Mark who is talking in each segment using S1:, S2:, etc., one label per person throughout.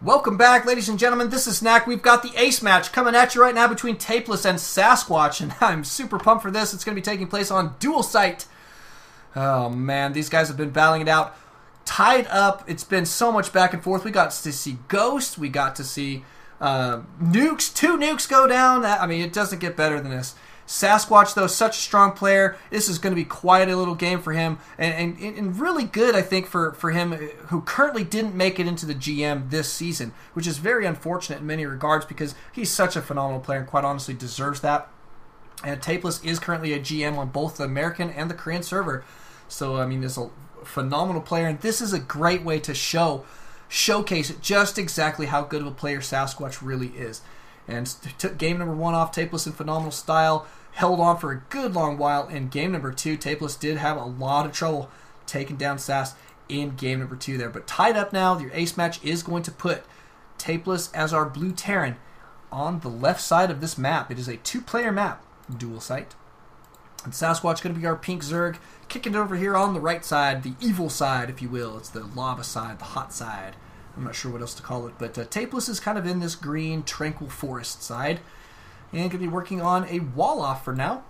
S1: Welcome back, ladies and gentlemen. This is Snack. We've got the ace match coming at you right now between Tapeless and Sasquatch, and I'm super pumped for this. It's going to be taking place on dual site. Oh, man, these guys have been battling it out. Tied up. It's been so much back and forth. We got to see Ghost. We got to see nukes. 2 nukes go down. I mean, it doesn't get better than this. Sasquatch, though, such a strong player. This is going to be quite a little game for him. And really good, I think, for him, who currently didn't make it into the GM this season, which is very unfortunate in many regards because he's such a phenomenal player and quite honestly deserves that. And Tapeless is currently a GM on both the American and the Korean server. So, I mean, he's a phenomenal player. And this is a great way to showcase just exactly how good of a player Sasquatch really is. And took game number 1 off Tapeless in phenomenal style. Held on for a good long while. In game number 2, Tapeless did have a lot of trouble taking down Sass in game number 2 there. But tied up now, your ace match is going to put Tapeless as our blue Terran on the left side of this map. It is a 2-player map, dual site. And Sasquatch going to be our pink Zerg, kicking it over here on the right side, the evil side, if you will. It's the lava side, the hot side. I'm not sure what else to call it, but Tapeless is kind of in this green, tranquil forest side. And going to be working on a wall off for now.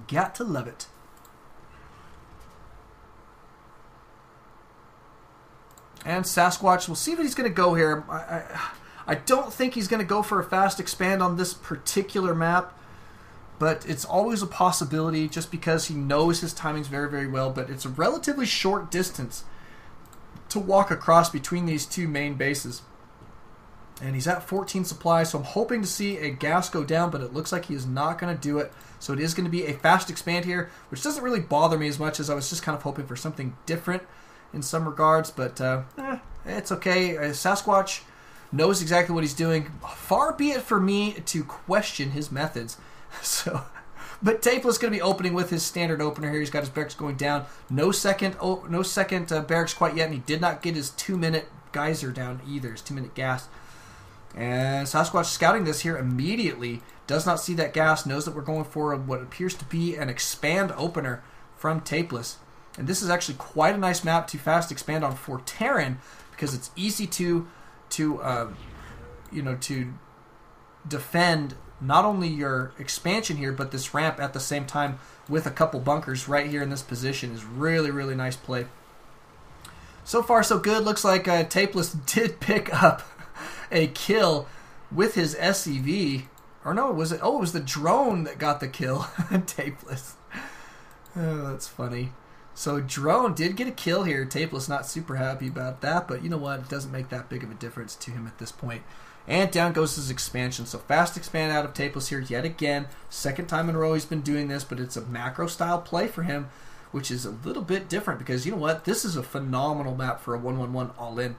S1: Got to love it. And Sasquatch, we'll see what he's going to go here. I don't think he's going to go for a fast expand on this particular map. But it's always a possibility just because he knows his timings very, very well. But it's a relatively short distance to walk across between these 2 main bases. And he's at 14 supply, so I'm hoping to see a gas go down, but it looks like he is not going to do it. So it is going to be a fast expand here, which doesn't really bother me as much as I was just kind of hoping for something different in some regards. But it's okay. Sasquatch knows exactly what he's doing. Far be it for me to question his methods. But Tapeless going to be opening with his standard opener here. He's got his barracks going down. No second barracks quite yet, and he did not get his 2-minute geyser down either, his 2-minute gas. And Sasquatch scouting this here immediately. Does not see that gas. Knows that we're going for what appears to be an expand opener from Tapeless. And this is actually quite a nice map to fast expand on for Terran because it's easy to defend not only your expansion here, but this ramp at the same time with a couple bunkers right here in this position is really, really nice play. So far, so good. Looks like Tapeless did pick up a kill with his SCV. Or no, was it? Oh, it was the drone that got the kill. Tapeless. Oh, that's funny. So drone did get a kill here. Tapeless not super happy about that, but you know what? It doesn't make that big of a difference to him at this point. And down goes his expansion. So fast expand out of Tapeless here yet again. Second time in a row he's been doing this, but it's a macro style play for him, which is a little bit different because you know what? This is a phenomenal map for a 1-1-1 all-in.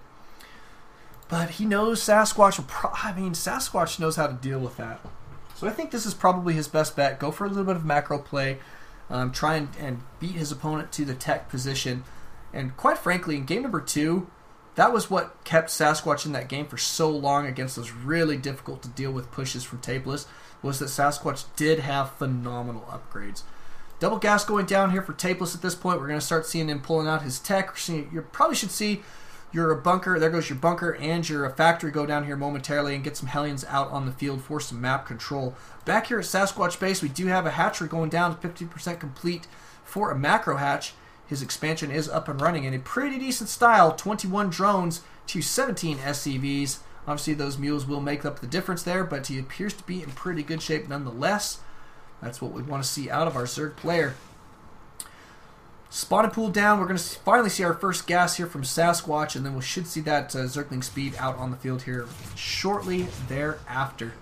S1: But he knows Sasquatch. Sasquatch knows how to deal with that. So I think this is probably his best bet. Go for a little bit of macro play. Try and beat his opponent to the tech position. And quite frankly, in game number 2, that was what kept Sasquatch in that game for so long against those really difficult to deal with pushes from Tapeless, was that Sasquatch did have phenomenal upgrades. Double gas going down here for Tapeless at this point. We're going to start seeing him pulling out his tech. You probably should see your bunker. There goes your bunker and your factory go down here momentarily and get some Hellions out on the field for some map control. Back here at Sasquatch base, we do have a hatchery going down to 50% complete for a macro hatch. His expansion is up and running in a pretty decent style. 21 drones to 17 SCVs. Obviously, those mules will make up the difference there, but he appears to be in pretty good shape nonetheless. That's what we want to see out of our Zerg player. Spawn and pool down. We're going to finally see our first gas here from Sasquatch, and then we should see that Zergling speed out on the field here shortly thereafter.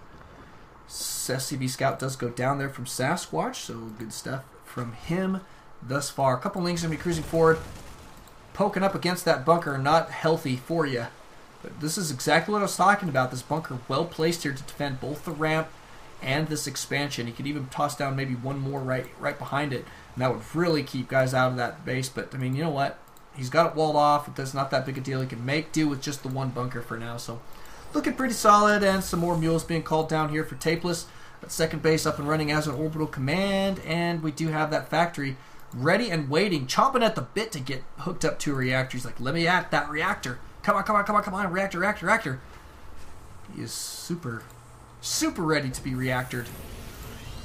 S1: SCV Scout does go down there from Sasquatch, so good stuff from him thus far. A couple links going to be cruising forward, poking up against that bunker. Not healthy for you. But this is exactly what I was talking about. This bunker well placed here to defend both the ramp and this expansion. He could even toss down maybe one more right behind it, and that would really keep guys out of that base. But, I mean, you know what? He's got it walled off. It's not that big a deal. He can make do with just the one bunker for now. So, looking pretty solid, and some more mules being called down here for Tapeless. That second base up and running as an orbital command, and we do have that factory ready and waiting, chomping at the bit to get hooked up to a reactor. He's like, let me at that reactor. Come on, come on, come on, come on. Reactor, reactor, reactor. He is super, super ready to be reactored.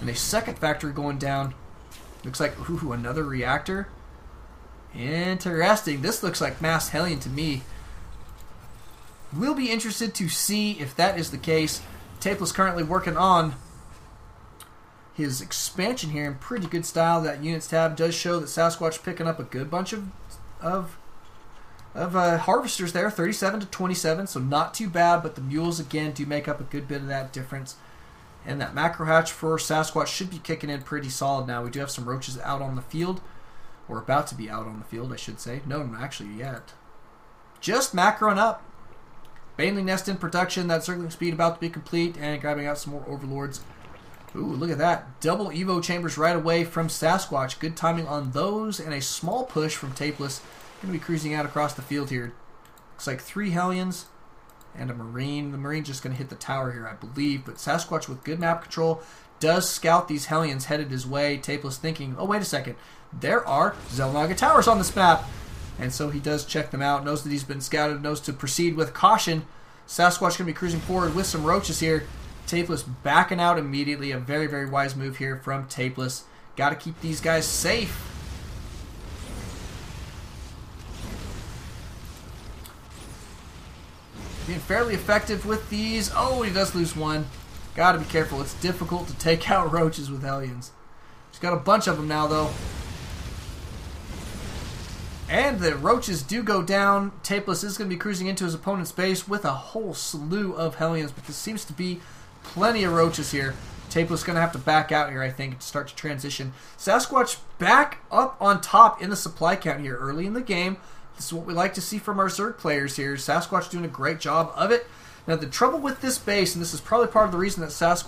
S1: And a second factory going down. Looks like, ooh, another reactor. Interesting. This looks like mass Hellion to me. We'll be interested to see if that is the case. Tapeless currently working on his expansion here in pretty good style. That units tab does show that Sasquatch picking up a good bunch of harvesters there, 37 to 27, so not too bad, but the mules again do make up a good bit of that difference. And that macro hatch for Sasquatch should be kicking in pretty solid now. We do have some roaches out on the field, or about to be out on the field, I should say. No, actually yet. Just macroing up. Baneling nest in production, that circling speed about to be complete, and grabbing out some more overlords. Ooh, look at that. Double Evo chambers right away from Sasquatch. Good timing on those, and a small push from Tapeless. Going to be cruising out across the field here. Looks like 3 Hellions and a Marine. The Marine's just going to hit the tower here, I believe, but Sasquatch with good map control does scout these Hellions headed his way. Tapeless thinking, oh, wait a second. There are Xel'Naga towers on this map. And so he does check them out, knows that he's been scouted, knows to proceed with caution. Sasquatch going to be cruising forward with some roaches here. Tapeless backing out immediately. A very, very wise move here from Tapeless. Got to keep these guys safe. Being fairly effective with these. Oh, he does lose one. Got to be careful. It's difficult to take out roaches with Hellions. He's got a bunch of them now, though. And the roaches do go down. Tapeless is going to be cruising into his opponent's base with a whole slew of Hellions, but there seems to be plenty of roaches here. Tapeless going to have to back out here, I think, to start to transition. Sasquatch back up on top in the supply count here early in the game. This is what we like to see from our Zerg players here. Sasquatch doing a great job of it. Now, the trouble with this base, and this is probably part of the reason that that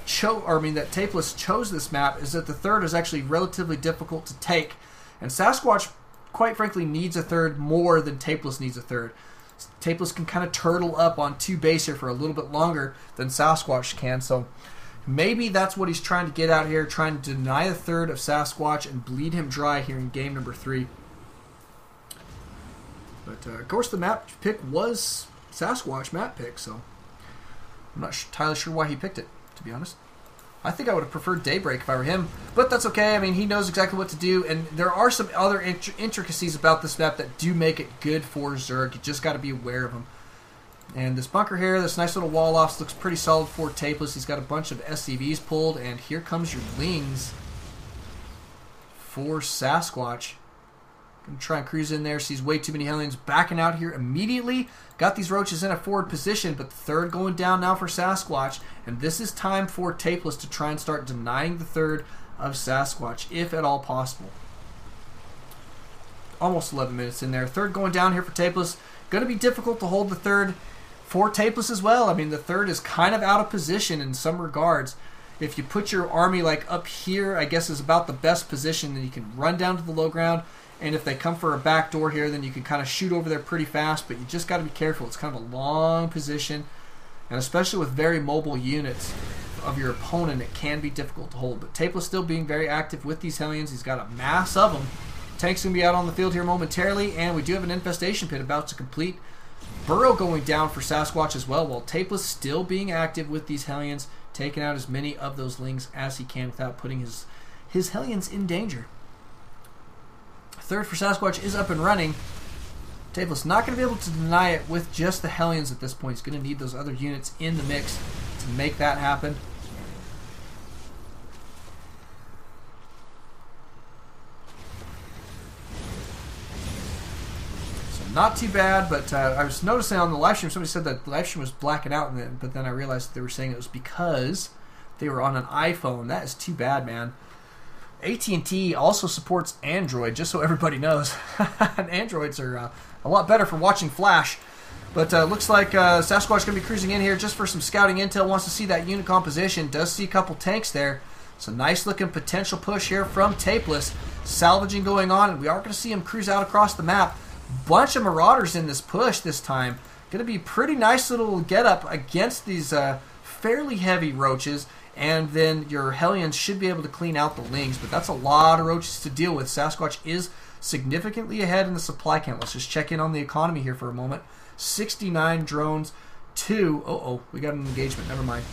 S1: Tapeless chose this map, is that the third is actually relatively difficult to take. And Sasquatch, quite frankly, needs a third more than Tapeless needs a third. Tapeless can kind of turtle up on 2 base here for a little bit longer than Sasquatch can, so maybe that's what he's trying to get out here, trying to deny the third of Sasquatch and bleed him dry here in game number 3. But, of course, the map pick was Sasquatch map pick, so I'm not entirely sure why he picked it, to be honest. I think I would have preferred Daybreak if I were him, but that's okay. I mean, he knows exactly what to do, and there are some other intricacies about this map that do make it good for Zerg. You just got to be aware of them. And this bunker here, this nice little wall off, looks pretty solid for Tapeless. He's got a bunch of SCVs pulled, and here comes your Lings for Sasquatch. Gonna try and cruise in there. Sees way too many Hellions backing out here immediately. Got these roaches in a forward position, but the third going down now for Sasquatch. And this is time for Tapeless to try and start denying the third of Sasquatch, if at all possible. Almost 11 minutes in there. Third going down here for Tapeless. Going to be difficult to hold the third for Tapeless as well. I mean, the third is kind of out of position in some regards. If you put your army like up here, I guess is about the best position. Then you can run down to the low ground. And if they come for a back door here, then you can kind of shoot over there pretty fast, but you just got to be careful. It's kind of a long position, and especially with very mobile units of your opponent, it can be difficult to hold. But Tapeless still being very active with these Hellions. He's got a mass of them. Tank's going to be out on the field here momentarily, and we do have an infestation pit about to complete. Burrow going down for Sasquatch as well, while Tapeless still being active with these Hellions, taking out as many of those Lings as he can without putting his Hellions in danger. Third for Sasquatch is up and running. Tapeless not going to be able to deny it with just the Hellions at this point. He's going to need those other units in the mix to make that happen. So not too bad, but I was noticing on the live stream, somebody said that the live stream was blacking out, but then I realized that they were saying it was because they were on an iPhone. That is too bad, man. AT&T also supports Android, just so everybody knows. And Androids are a lot better for watching Flash. But looks like Sasquatch going to be cruising in here just for some scouting intel. Wants to see that unit composition. Does see a couple tanks there. So nice looking potential push here from Tapeless. Salvaging going on, and we are going to see him cruise out across the map. Bunch of Marauders in this push this time. Going to be pretty nice little get up against these fairly heavy roaches. And then your Hellions should be able to clean out the Lings, but that's a lot of roaches to deal with. Sasquatch is significantly ahead in the supply count. Let's just check in on the economy here for a moment. 69 drones, 2. Uh-oh, we got an engagement. Never mind.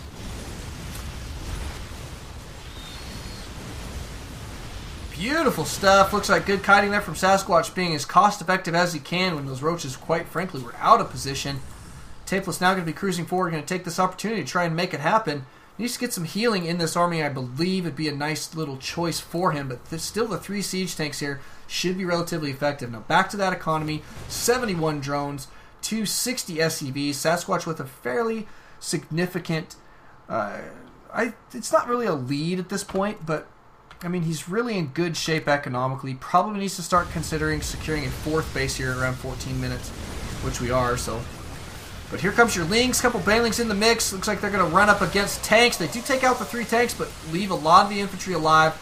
S1: Beautiful stuff. Looks like good kiting there from Sasquatch, being as cost-effective as he can when those roaches, quite frankly, were out of position. Tapeless now going to be cruising forward, going to take this opportunity to try and make it happen. He needs to get some healing in this army. I believe it'd be a nice little choice for him, but still the 3 siege tanks here should be relatively effective. Now back to that economy. 71 drones, 260 SCVs. Sasquatch with a fairly significant... it's not really a lead at this point, but I mean, he's really in good shape economically. Probably needs to start considering securing a 4th base here around 14 minutes, which we are, so... But here comes your Lings, couple Banelings in the mix. Looks like they're going to run up against tanks. They do take out the 3 tanks, but leave a lot of the infantry alive.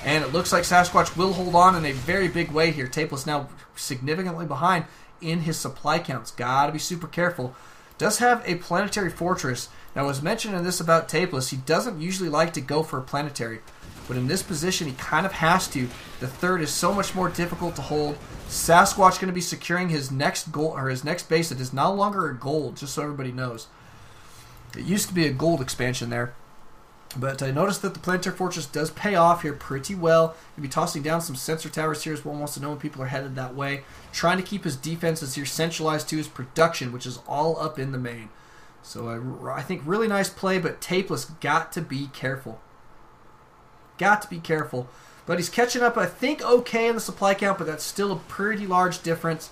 S1: And it looks like Sasquatch will hold on in a very big way here. Tapeless now significantly behind in his supply counts. Gotta be super careful. Does have a planetary fortress. Now, I was mentioning this about Tapeless. He doesn't usually like to go for a planetary. But in this position, he kind of has to. The 3rd is so much more difficult to hold. Sasquatch going to be securing his next goal, or his next base that is no longer a gold, just so everybody knows. It used to be a gold expansion there. But I noticed that the planetary fortress does pay off here pretty well. He'll be tossing down some sensor towers here as well. Wants to know when people are headed that way. Trying to keep his defenses here centralized to his production, which is all up in the main. So I think really nice play, but Tapeless got to be careful. Got to be careful. But he's catching up, I think, okay in the supply count, but that's still a pretty large difference.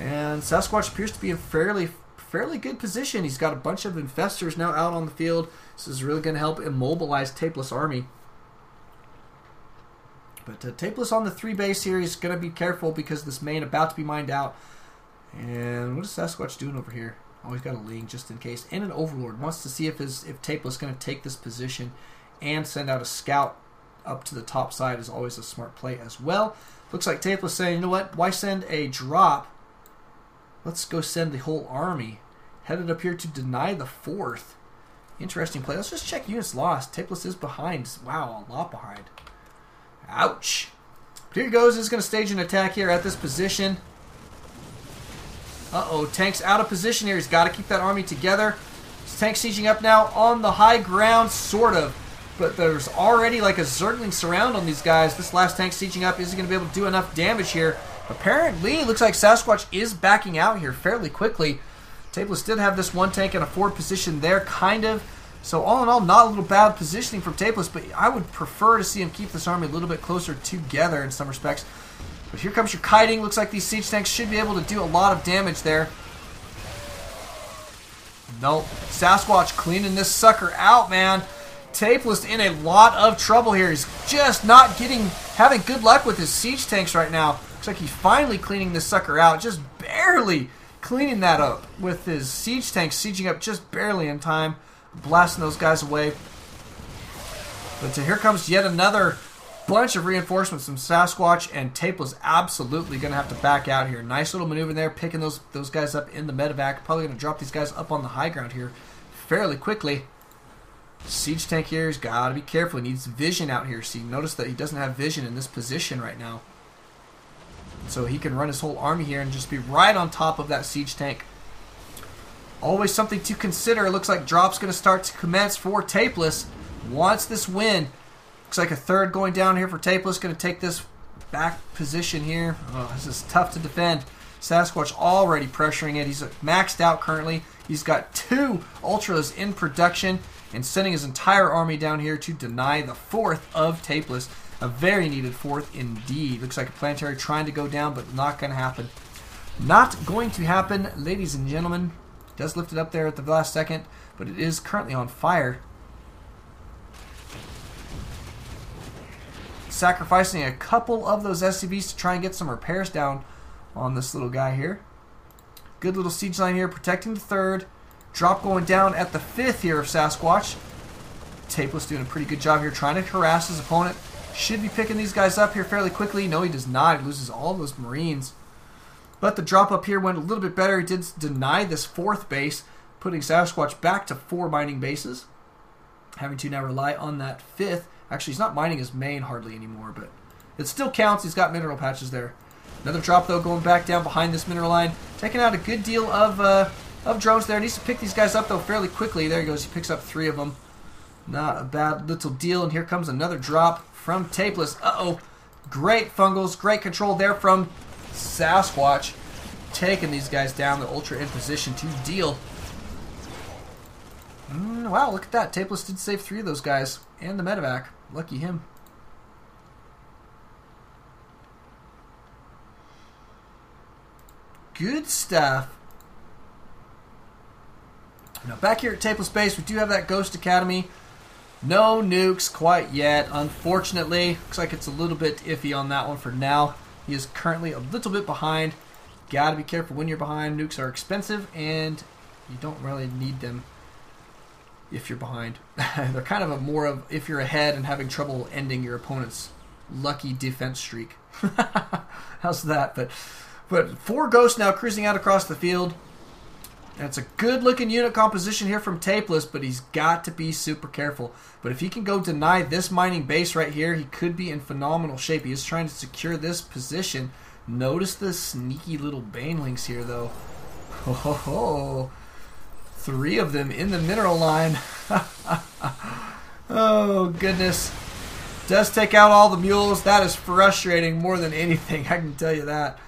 S1: And Sasquatch appears to be in fairly good position. He's got a bunch of infestors now out on the field. This is really going to help immobilize Tapeless' army. But Tapeless on the 3 base here, he's going to be careful because this main about to be mined out. And what is Sasquatch doing over here? Oh, he's got a Ling just in case. And an Overlord. Wants to see if Tapeless is going to take this position and send out a scout up to the top side. Is always a smart play as well. Looks like Tapeless saying, you know what, why send a drop? Let's go send the whole army. Headed up here to deny the 4th. Interesting play. Let's just check units lost. Tapeless is behind. Wow, a lot behind. Ouch. But here he goes. He's going to stage an attack here at this position. Uh-oh, tank's out of position here. He's got to keep that army together. This tank sieging up now on the high ground, sort of. But there's already like a Zergling surround on these guys. This last tank sieging up isn't going to be able to do enough damage here. Apparently, it looks like Sasquatch is backing out here fairly quickly. Tapeless did have this 1 tank in a forward position there, kind of. So all in all, not a little bad positioning from Tapeless, but I would prefer to see him keep this army a little bit closer together in some respects. But here comes your kiting. Looks like these siege tanks should be able to do a lot of damage there. Nope. Sasquatch cleaning this sucker out, man. Tapeless in a lot of trouble here. He's just not having good luck with his siege tanks right now. Looks like he's finally cleaning this sucker out. Just barely cleaning that up with his siege tanks sieging up just barely in time. Blasting those guys away. But here comes yet another bunch of reinforcements from Sasquatch, and Tapeless absolutely going to have to back out here. Nice little maneuver there, picking those guys up in the medevac. Probably going to drop these guys up on the high ground here fairly quickly. Siege tank here, he's got to be careful. He needs vision out here. See, notice that he doesn't have vision in this position right now. So he can run his whole army here and just be right on top of that siege tank. Always something to consider. It looks like drop's going to start to commence for Tapeless. Wants this win. Looks like a 3rd going down here for Tapeless. Going to take this back position here. Oh, this is tough to defend. Sasquatch already pressuring it. He's maxed out currently. He's got 2 Ultras in production and sending his entire army down here to deny the 4th of Tapeless. A very needed 4th indeed. Looks like a planetary trying to go down, but not going to happen. Not going to happen, ladies and gentlemen. Does lift it up there at the last second, but it is currently on fire. Sacrificing a couple of those SCVs to try and get some repairs down on this little guy here. Good little siege line here, protecting the 3rd. Drop going down at the 5th here of Sasquatch. Tapeless doing a pretty good job here, trying to harass his opponent. Should be picking these guys up here fairly quickly. No, he does not. He loses all those Marines. But the drop up here went a little bit better. He did deny this 4th base, putting Sasquatch back to 4 mining bases. Having to now rely on that 5th. Actually, he's not mining his main hardly anymore, but it still counts. He's got mineral patches there. Another drop, though, going back down behind this mineral line. Taking out a good deal of drones there. Needs to pick these guys up, though, fairly quickly. There he goes. He picks up 3 of them. Not a bad little deal. And here comes another drop from Tapeless. Uh-oh. Great fungals. Great control there from Sasquatch. Taking these guys down. The Ultra in position to deal. Wow, look at that. Tapeless did save 3 of those guys. And the medevac. Lucky him. Good stuff. Now back here at Tapeless Base, we do have that Ghost Academy. No nukes quite yet, unfortunately. Looks like it's a little bit iffy on that one for now. He is currently a little bit behind. Gotta be careful when you're behind. Nukes are expensive, and you don't really need them if you're behind. They're kind of more of if you're ahead and having trouble ending your opponent's lucky defense streak. How's that? But 4 ghosts now cruising out across the field. That's a good-looking unit composition here from Tapeless, but he's got to be super careful. But if he can go deny this mining base right here, he could be in phenomenal shape. He is trying to secure this position. Notice the sneaky little banelings here, though. Oh, 3 of them in the mineral line. Oh, goodness. Does take out all the mules. That is frustrating more than anything, I can tell you that.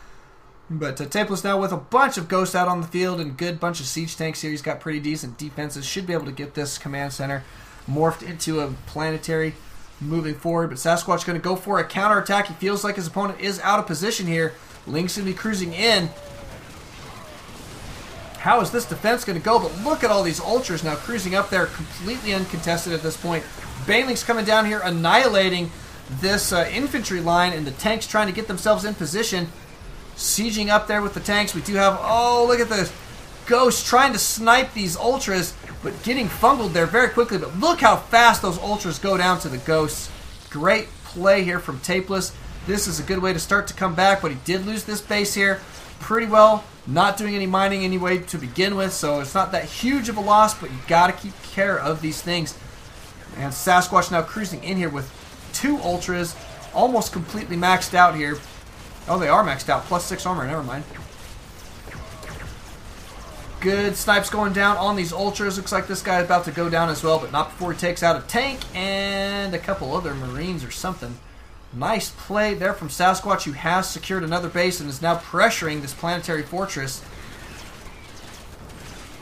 S1: But Tapeless now with a bunch of ghosts out on the field and good bunch of siege tanks here. He's got pretty decent defenses. Should be able to get this command center morphed into a planetary moving forward. But Sasquatch going to go for a counterattack. He feels like his opponent is out of position here. Link's going to be cruising in. How is this defense going to go? But look at all these ultras now cruising up there, completely uncontested at this point. Baneling's coming down here, annihilating this infantry line, and the tanks trying to get themselves in position. Sieging up there with the tanks. We do have, oh, look at the ghosts trying to snipe these ultras, but getting fungled there very quickly. But look how fast those ultras go down to the ghosts. Great play here from Tapeless. This is a good way to start to come back, but he did lose this base here pretty well. Not doing any mining anyway to begin with, so it's not that huge of a loss, but you got to keep care of these things. And Sasquatch now cruising in here with 2 ultras, almost completely maxed out here. Oh, they are maxed out. Plus 6 armor. Never mind. Good snipes going down on these ultras. Looks like this guy is about to go down as well, but not before he takes out a tank and a couple other marines or something. Nice play there from Sasquatch, who has secured another base and is now pressuring this planetary fortress.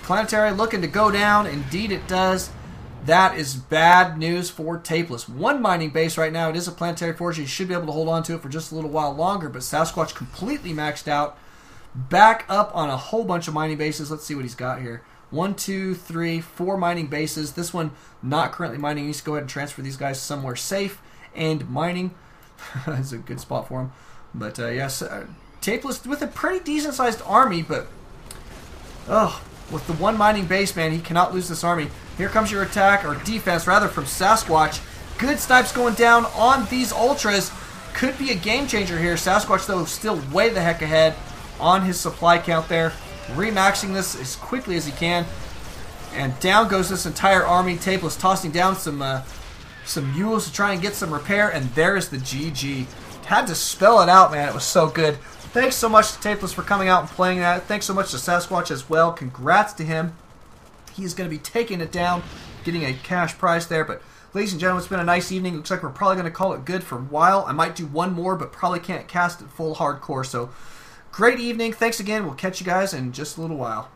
S1: Planetary looking to go down. Indeed it does. That is bad news for Tapeless. 1 mining base right now. It is a planetary fortress. You should be able to hold on to it for just a little while longer, but Sasquatch completely maxed out. Back up on a whole bunch of mining bases. Let's see what he's got here. 1, 2, 3, 4 mining bases. This one not currently mining. He needs to go ahead and transfer these guys somewhere safe and mining. That's a good spot for him. But yes, Tapeless with a pretty decent sized army, but with the 1 mining base, man, he cannot lose this army. Here comes your attack, or defense rather, from Sasquatch. Good snipes going down on these ultras. Could be a game changer here. Sasquatch, though, still way the heck ahead on his supply count there. Remaxing this as quickly as he can. And down goes this entire army. Tapeless tossing down some mules to try and get some repair. And there's the GG. Had to spell it out, man. It was so good. Thanks so much to Tapeless for coming out and playing that. Thanks so much to Sasquatch as well. Congrats to him. He is going to be taking it down, getting a cash prize there. But ladies and gentlemen, it's been a nice evening. Looks like we're probably going to call it good for a while. I might do 1 more, but probably can't cast it full hardcore. So great evening. Thanks again. We'll catch you guys in just a little while.